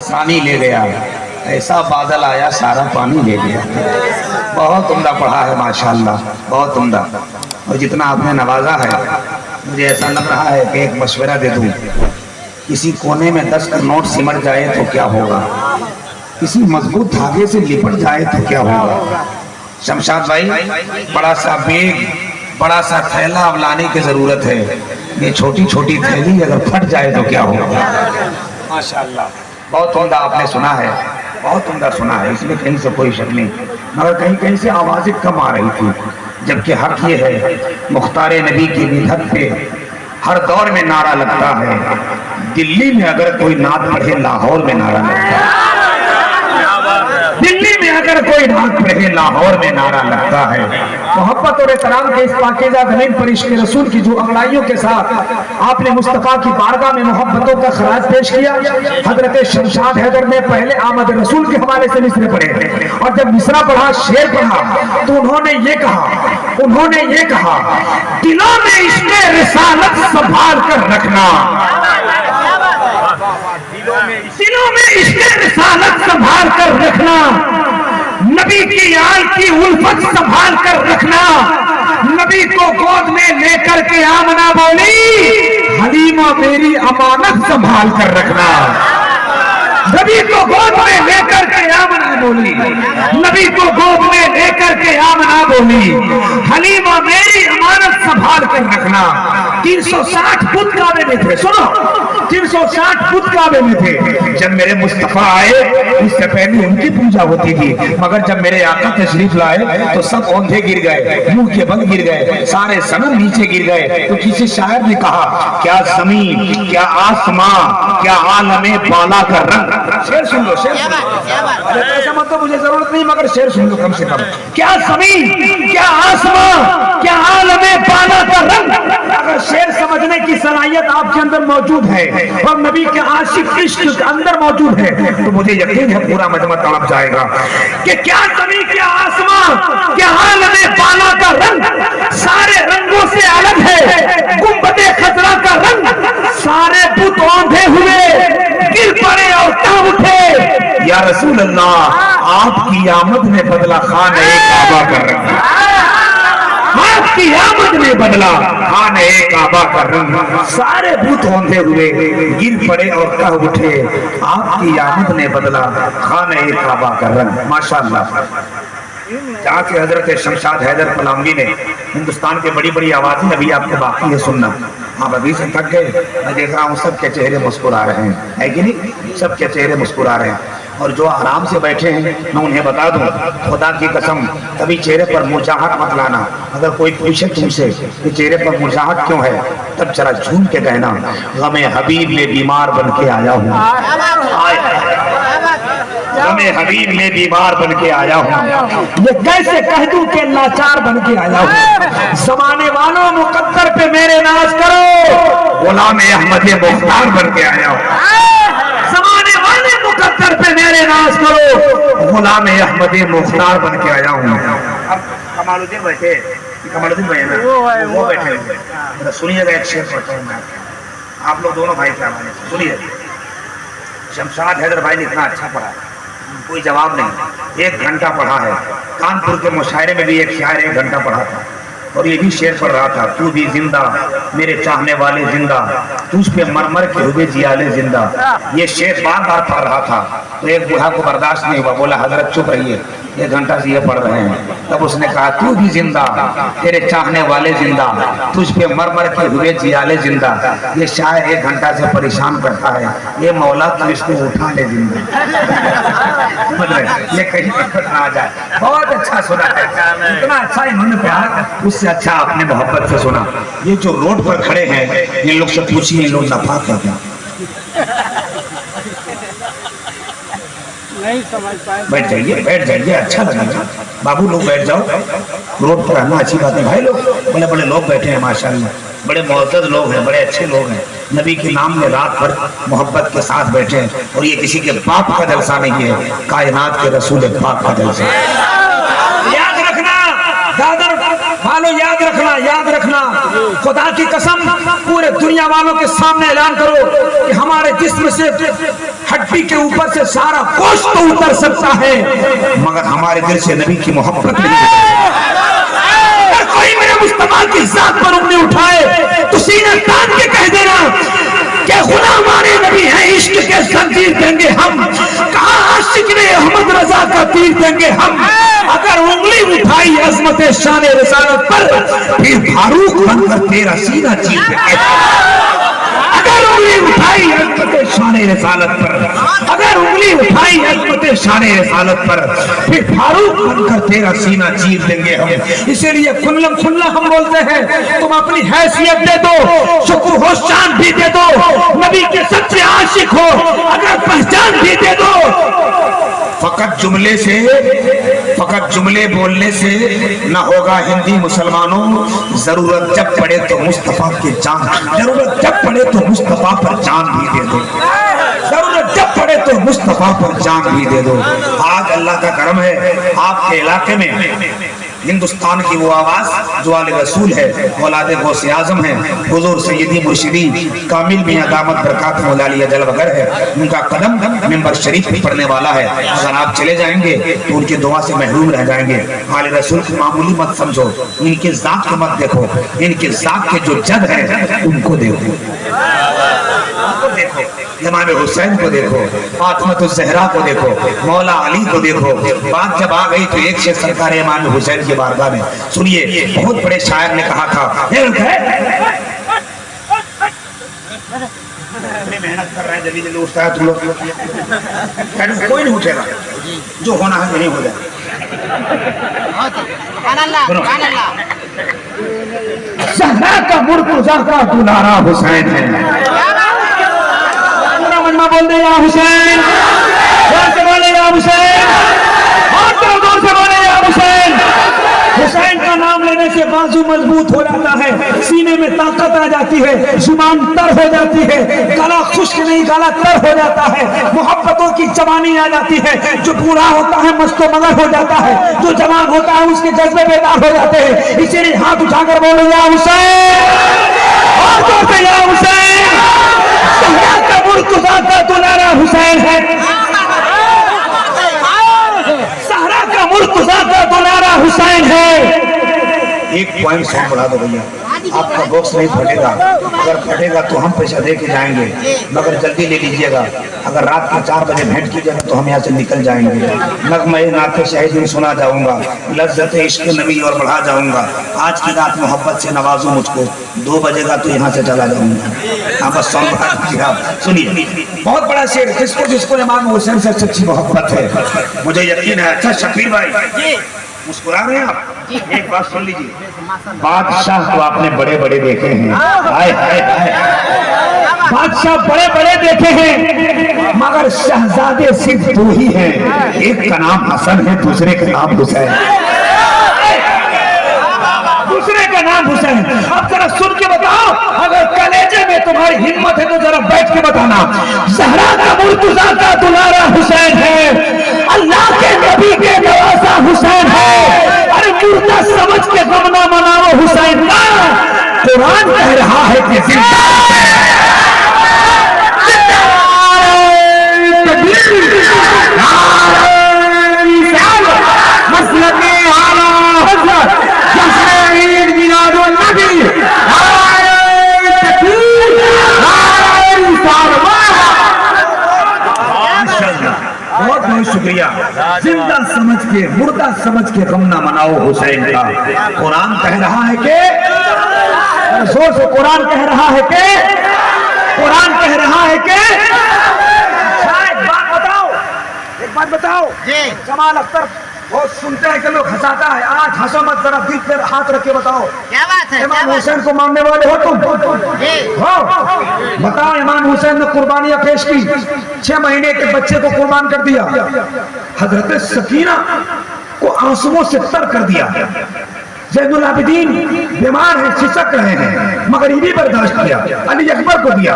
पानी ले गया, ऐसा बादल आया सारा पानी ले गया। बहुत उम्दा पढ़ा है माशाल्लाह, बहुत उम्दा। और जितना आपने नवाजा है, मुझे ऐसा लग रहा है कि एक मशवरा दे दूं, किसी कोने में 10 का नोट सिमट जाए तो क्या होगा, किसी मजबूत धागे से लिपट जाए तो क्या होगा। शमशाद भाई, बड़ा सा बैग, बड़ा सा थैला अब लाने की जरूरत है। ये छोटी छोटी थैली अगर फट जाए तो क्या होगा। माशाल्लाह, बहुत उम्दा आपने सुना है, बहुत उम्दा सुना है, इसमें कहीं से कोई शक नहीं। मगर कहीं कहीं से आवाजें कम आ रही थी, जबकि हक ये है मुख्तारे नबी की निधक पे हर दौर में नारा लगता है। दिल्ली में अगर कोई नात पढ़े, लाहौर में नारा लगता है। दिल्ली में अगर कोई नात पढ़े, लाहौर में नारा लगता है। मोहब्बत और एहतराम के इस पाकीज़ा ज़मीन पर इश्क़ रसूल की जो अंगड़ाइयों के साथ आपने मुस्तफ़ा की बारगाह में मोहब्बतों का खराज पेश किया। हजरत शमशाद हैदर ने पहले आमद रसूल के हवाले से मिसरे पढ़े, और जब मिसरा पढ़ा, शेर पढ़ा, तो उन्होंने ये कहा, दिलों में इश्क़ रिसालत संभाल कर रखना, दिलों में इश्क़ रिसालत संभाल कर रखना, नबी की आल की उल्फत संभाल कर रखना। नबी को गोद में लेकर के आमना बोली, हलीमा मेरी अमानत संभाल कर रखना। नबी को गोद में लेकर के आमना बोली, नबी को गोद में लेकर के आमना बोली, हलीमा मेरी अमानत संभाल कर रखना। 360 फुट काबे में थे, सुनो, 360 फुट काबे में थे। जब मेरे मुस्तफा आए, उससे पहले उनकी पूजा होती थी, मगर जब मेरे आका तशरीफ लाए तो सब औंधे गिर गए, मुंह के बल गिर गए, सारे सनम नीचे गिर गए। तो किसी शायर ने कहा, क्या जमीन, क्या आसमां, क्या आलमे बाला का रंग। शेर सुन लो, शेर सुन लो, ऐसा मत तो मुझे जरूरत नहीं, मगर शेर सुन लो कम से कम। क्या जमीन, क्या आसमां, क्या आलमे बाला का रंग। अगर शेर समझने की सलाहियत आपके अंदर मौजूद है और नबी के आशिक इश्क अंदर मौजूद है, तो मुझे यकीन है पूरा मजमा तड़प जाएगा कि क्या जमीन, क्या आसमां, क्या आलमे बाला का रंग, सारे रंगों से अलग है गुंबदे खजरा का रंग। सारे बुत औंधे हुए गिर पड़े और कांप उठे। या रसूल अल्लाह, आपकी आमद ने बदला खाने काबा का रंग, आपकी आमद ने बदला खाने काबा का रंग। सारे भूत औंधे हुए गिर पड़े और कह उठे, आपकी आमद ने बदला खाने काबा का रंग। माशाअल्लाह, जहाँ से हजरत शमशाद हैदर पलामवी ने हिंदुस्तान के बड़ी बड़ी आवाजें अभी आपको बाकी है सुनना। आप अभी से थक गए, मैं देख रहा हूँ सबके चेहरे मुस्कुरा रहे हैं, है कि नहीं, सबके चेहरे मुस्कुरा रहे हैं। और जो आराम से बैठे हैं, मैं उन्हें बता दूं, खुदा की कसम कभी चेहरे पर मुरझाहट मत लाना। अगर कोई पूछे तुमसे कि चेहरे पर मुरझाहट क्यों है, तब जरा झूम के कहना, गमे हबीब में बीमार बन के आया हूँ, गमे हबीब में बीमार बन के आया हूँ। ये कैसे कह दूं कि लाचार बन के आया हूँ। जमाने वालों मुकद्दर पे मेरे नाज करो, गुलाम अहमद मुख्तार बन के आया हूँ। जमाने वाले मुकद्दर पे मेरे नाज करो, गुलाम अहमद मुख्तार बन के आया हूँ। अब कमालुद्दीन बैठे, कमालुद्दीन भाई ना वो बैठे हुए, सुनिएगा एक शेर पढ़ता हूँ मैं, आप लोग दोनों भाई क्या सुनिए। शमशाद हैदर भाई ने इतना अच्छा पढ़ा, कोई जवाब नहीं, 1 घंटा पढ़ा है। कानपुर के मुशायरे में भी एक शायर 1 घंटा पढ़ा था, और ये भी शेर पढ़ रहा था, तू भी जिंदा मेरे चाहने वाले जिंदा, तुझ पे मरमर के हुए जियाले जिंदा। ये शेर बार बार पढ़ रहा था, तो एक बूढ़ा को बर्दाश्त नहीं हुआ, बोला हजरत चुप रहिए, 1 घंटा से ये पढ़ रहे हैं। तब उसने कहा, तू भी जिंदा तेरे चाहने वाले जिंदा, तुझ पे मरमर के हुए जियाले जिंदा। ये शायर 1 घंटा से परेशान करता है, ये मौला तू इसको उठा ले जिंदा। ये कहीं आ जाए, बहुत अच्छा सुना है, इतना अच्छा इन्होंने पढ़ा, उससे अच्छा आपने मोहब्बत से सुना। ये जो रोड पर खड़े हैं, इन लोग से पूछिए, इन लोग नफा क्या नहीं समझ पाए। बैठ जाइए, बैठ जाइए, अच्छा लगेगा बाबू, लोग बैठ जाओ। रोड पर रहना अच्छी बात है भाई। लोग बड़े बड़े लोग बैठे हैं माशाल्लाह, बड़े मुअज़्ज़ज़ लोग हैं, बड़े अच्छे लोग हैं, नबी के नाम में रात भर मोहब्बत के साथ बैठे हैं। और ये किसी के बाप का जलसा नहीं है, कायनात के रसूल पाक का जलसा। याद रखना, याद रखना, खुदा की कसम पूरे दुनिया वालों के सामने ऐलान करो कि हमारे जिस्म से हड्डी के ऊपर से सारा गोश्त तो उतर सकता है, मगर हमारे दिल से नबी की मोहब्बत नहीं है। अगर कोई मेरे मुस्तफा की जात पर उंगली उठाए तो सीना तान के कह देना कि खुदा हमारे नबी हैं, इश्क के जंजीर देंगे हम, कहा आशिक ने अहमद रजा का तीर देंगे हम। अगर उंगली उठाई अजमत शान रिसालत पर फिर फारूक बनकर तेरा सीना चीर देंगे। अगर उंगली उठाई अजमत शान रिसालत पर, अगर उंगली उठाई अजमत शान रिसालत पर फिर फारूक बनकर तेरा सीना चीर देंगे हम। इसीलिए खुल्लम खुल्ला हम बोलते हैं, तुम अपनी हैसियत दे दो, शुक्र हो शान भी दे दो, नबी के सच्चे आशिक हो अगर पहचान भी दे दो। फकत जुमले बोलने से न होगा हिंदी मुसलमानों, जरूरत जब पड़े तो मुस्तफा की जान, जरूरत जब पड़े तो मुस्तफा पर जान भी दे दो, जरूरत जब पड़े तो मुस्तफा पर जान भी दे दो। आज अल्लाह का करम है, आपके इलाके में हिंदुस्तान की वो आवाज जो आले रसूल है, औलाद गौसे आजम है, हुजूर सैयदी मुर्शिदी कामिल मियां दामद बरकात मौलालिया जलवगर है, उनका कदम मिंबर शरीफ पे पड़ने वाला है। अगर आप चले जाएंगे तो उनकी दुआ से महरूम रह जाएंगे। आले रसूल की मामूली मत समझो, इनके जात को मत देखो, इनके जात के जो जद है उनको देखो, इमाम हुसैन को देखो, फातिमा ज़हरा को देखो, मौला अली को देखो। बात जब आ गई तो एक से सरकार इमाम हुसैन की बारगाह में सुनिए, बहुत बड़े शायर ने कहा था, मेहनत कर रहे हैं, जल्दी जल्दी उठता है तुम लोग, कोई नहीं उठेगा, जो होना है नहीं हो जाए। ज़हरा का मुर्तज़ा का दुलारा हुसैन है। बोल दे या हुसैन, जोर से बोले या हुसैन, और जोर से बोले या हुसैन। हुसैन का नाम लेने से बाजू मजबूत हो जाता है, सीने में ताकत आ जाती है, जुबान तर हो जाती है, गला खुश्क नहीं गला तर हो जाता है, मोहब्बतों की जवानी आ जाती है। जो बूढ़ा होता है मस्तो मगर हो जाता है, जो जवान होता है उसके जज्बे बेदार हो जाते हैं। इसीलिए हाथ उठाकर बोलो या हुसैन, और जोर से या हुसैन। का मुर्तज़ा का दुलारा हुसैन है, ज़हरा का मुर्तज़ा का दुलारा हुसैन है। एक पॉइंट सॉन्ग बढ़ा दो भैया, आपका बॉक्स नहीं फटेगा, अगर फटेगा तो हम पैसा दे के जाएंगे, मगर जल्दी ले लीजिएगा। अगर रात के 4 बजे भेंट कीजिएगा तो हम यहाँ से निकल जाएंगे। नग़्मा नाते शाहिद सुना जाऊंगा, लज्जत इश्क़ नबी और बढ़ा जाऊंगा। आज की रात मोहब्बत से नवाजो मुझको, 2 बजेगा तो यहाँ से चला जाऊंगा। आप बस सॉन्ग बढ़ा दीजिए, सुनिए। बहुत बड़ा शेर, जिसको जिसको इमाम हुसैन से सच्ची मोहब्बत है, मुझे यकीन है। अच्छा शकील भाई मुस्कुरा रहे हैं आप, एक बात सुन लीजिए, बादशाह तो आपने बड़े बड़े देखे हैं, हाय हाय हाय, बादशाह बड़े बड़े देखे हैं, मगर शहजादे सिर्फ 2 ही हैं, एक का नाम हसन है, दूसरे का नाम हुसैन, दूसरे का नाम हुसैन। अब जरा सुन के बताओ, अगर कलेजे में तुम्हारी हिम्मत है तो जरा बैठ के बताना। ज़हरा का मुर्तज़ा का दुलारा हुसैन है, अल्लाह के नबी के नवासा हुसैन है। अरे मुर्दा समझ के गम ना मनाओ हुसैन का, कुरान कह रहा है कि जिंदा शुक्रिया। जिंदा समझ के मुर्दा समझ के गम ना मनाओ हुसैन का। कुरान कह रहा है कि, जोर से कुरान कह रहा है कि, कुरान कह रहा है कि, एक बात बताओ, जमाल अख्तर बहुत सुनते हैं कि लोग हंसाता है, आज हंसो मत, जरा दिल पे हाथ रख के बताओ, क्या बात है? इमाम हुसैन को मानने वाले हो तुम? हो? बताओ, इमाम हुसैन ने कुर्बानियां पेश की, 6 महीने के बच्चे को कुर्बान कर दिया, हजरत सकीना को आंसुओं से तर कर दिया, ज़ैनुल आबिदीन बीमार है, सिसक रहे हैं, मगर ये भी बर्दाश्त किया, अली अकबर को दिया,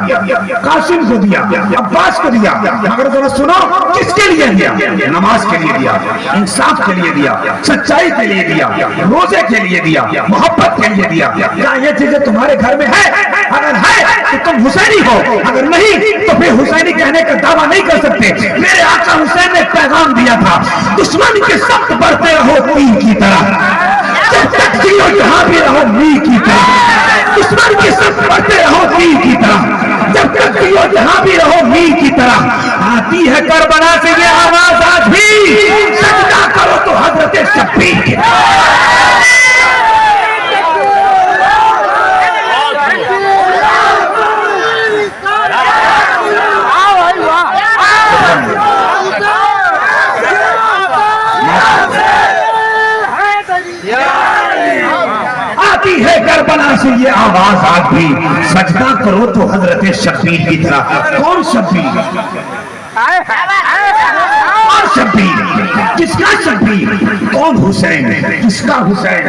कासिम को दिया, अब्बास को दिया, मगर जरा सुनो, किसके लिए दिया? नमाज के लिए दिया, इंसाफ के लिए दिया, सच्चाई के लिए दिया, रोजे के लिए दिया, मोहब्बत के लिए दिया। क्या ये चीजें तुम्हारे घर में है? अगर है तो तुम हुसैनी हो, अगर नहीं तो फिर हुसैनी कहने का दावा नहीं कर सकते। मेरे आका हुसैन ने पैगाम दिया था, दुश्मन के सख्त बढ़ते रहो तीर की तरह, जब तक जियो जहां भी रहो मीर की तरह। दुश्मन के सख्त बढ़ते रहो तीर की तरह, जब तक जियो जहां भी रहो मीर की तरह। आती है करबला से ये आवाज आज भी, सजदा करो तो हजरत शब्बीर की है करबला से ये आवाज आज भी, सजदा करो तो हजरत शब्बीर की तरह। कौन शब्बीर? और शब्बीर किसका शब्बीर? कौन हुसैन? किसका हुसैन?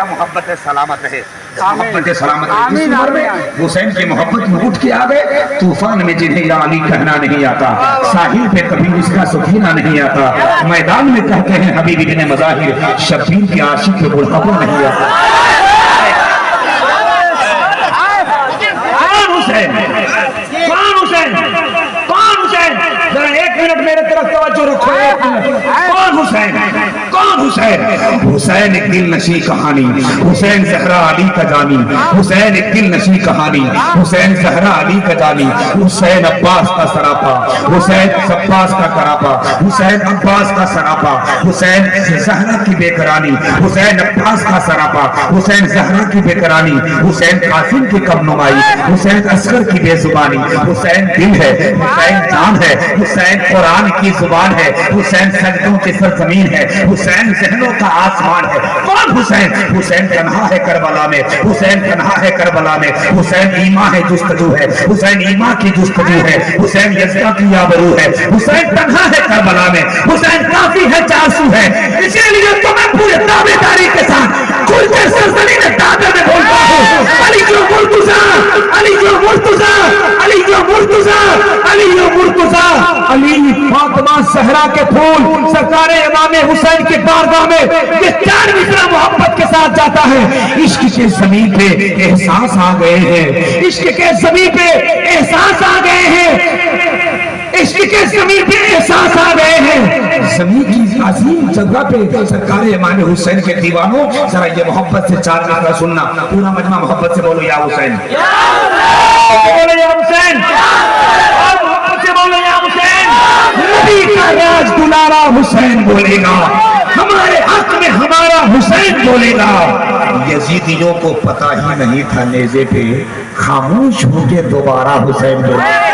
मोहब्बत सलामत है, मोहब्बत सलामत है। इस उम्र में हुसैन की मोहब्बत में उठ के आ गए। तूफान में जिन्हें या अली कहना नहीं आता, साहिल पे कभी उसका सुखीना नहीं आता, मैदान में कहते हैं हबीब इब्ने मज़ाहिर, शब्बीर के आशिक पे बुढ़ापा नहीं आता। कौन हुसैन? कौन हुसैन? जरा एक मिनट मेरे तरफ तवज्जो रखो। कौन हुसैन? कौन हुसैन? हुसैन एक दिल नशी कहानी, हुसैन ज़हरा अली का जानी, हुसैन एक दिल नशी कहानी, हुसैन ज़हरा अली का जानी, हुसैन अब्बास का सरापा, हुसैन अब्बास का करापा, हुसैन अब्बास का सरापा, हुसैन ज़हरा की बेकरानी, हुसैन अब्बास का सरापा, हुसैन ज़हरा की बेकरानी, हुसैन कासिम की कमनुमाई, हुसैन असगर की बेजुबानी। हुसैन दिल है, हुसैन जान है, हुसैन कुरान की जुबान है, हुसैन सजदों की सरजमीन है, हुसैन ज़हनों का आसमान है। कौन हुसैन? हुसैन तन्हा है करबला में, हुसैन तन्हा है करबला में, हुसैन ईमा है जुस्तजू है, हुसैन ईमा की जुस्तजू है, हुसैन यज़्दा की आबरू है, हुसैन तन्हा है करबला में, हुसैन काफी है चासू है। इसीलिए तो मैं पूरे दावेदारी के साथ खुलकर सरजमीन दावे में बोलता हूँ, अली जो मुर्तज़ा, अली जो मुर्तज़ा, अली जो मुर्तज़ा, अली जो मुर्तज़ा। अली फातिमा ज़हरा के फूल सरकारे इमाम हुसैन के बारगाह में ये चार मिसरा मोहब्बत के साथ जाता है। इश्क के ज़मीन पे एहसास आ गए हैं, इश्क के ज़मीन पे एहसास आ गए हैं, इश्क के ज़मीन पे एहसास आ गए हैं। ज़मीन की अजीम जगह पे सरकारे इमाम हुसैन के दीवानों, जरा ये मोहब्बत से चार मिसरा सुनना। पूरा मजमा मोहब्बत से बोलो या हुसैन, बोलो या हुसैन, और मोहब्बत से बोलो या हुसैन। नबी का राज दुलारा हुसैन बोलेगा, हमारे हक में हमारा हुसैन बोलेगा। यजीदियों को पता ही नहीं था नेज़े पे, खामोश होके दोबारा हुसैन बोलेगा,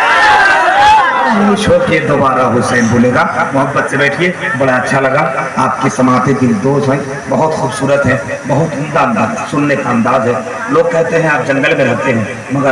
खामोश होके दोबारा हुसैन बोलेगा। मोहब्बत से बैठिए, बड़ा अच्छा लगा। आपकी समाते दिलदोज हैं, बहुत खूबसूरत है, बहुत उम्दा अंदाज सुनने का अंदाज है। लोग कहते हैं आप जंगल में रहते हैं, मगर